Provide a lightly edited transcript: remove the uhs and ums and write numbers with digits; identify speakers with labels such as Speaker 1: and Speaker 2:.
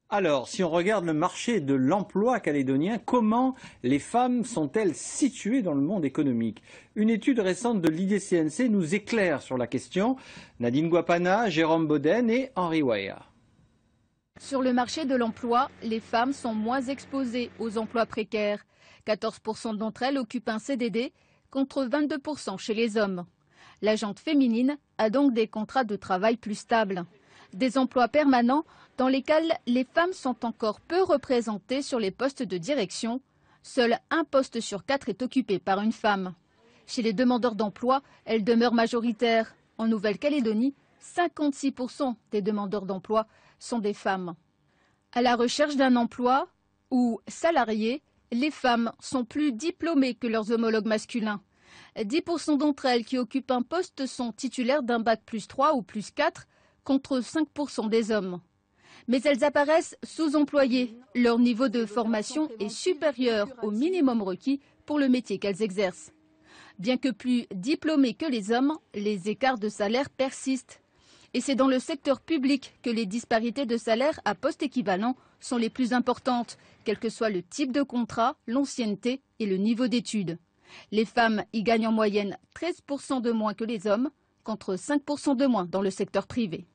Speaker 1: Alors, si on regarde le marché de l'emploi calédonien, comment les femmes sont-elles situées dans le monde économique? Une étude récente de l'IDCNC nous éclaire sur la question. Nadine Guapana, Jérôme Boden et Henri Waya.
Speaker 2: Sur le marché de l'emploi, les femmes sont moins exposées aux emplois précaires. 14% d'entre elles occupent un CDD contre 22% chez les hommes. La gente féminine a donc des contrats de travail plus stables. Des emplois permanents dans lesquels les femmes sont encore peu représentées sur les postes de direction. Seul un poste sur 4 est occupé par une femme. Chez les demandeurs d'emploi, elles demeurent majoritaires. En Nouvelle-Calédonie, 56% des demandeurs d'emploi sont des femmes. À la recherche d'un emploi ou salariées, les femmes sont plus diplômées que leurs homologues masculins. 10% d'entre elles qui occupent un poste sont titulaires d'un bac plus 3 ou plus 4 contre 5% des hommes. Mais elles apparaissent sous-employées. Leur niveau de formation est supérieur au minimum requis pour le métier qu'elles exercent. Bien que plus diplômées que les hommes, les écarts de salaire persistent. Et c'est dans le secteur public que les disparités de salaire à poste équivalent sont les plus importantes, quel que soit le type de contrat, l'ancienneté et le niveau d'études. Les femmes y gagnent en moyenne 13% de moins que les hommes, contre 5% de moins dans le secteur privé.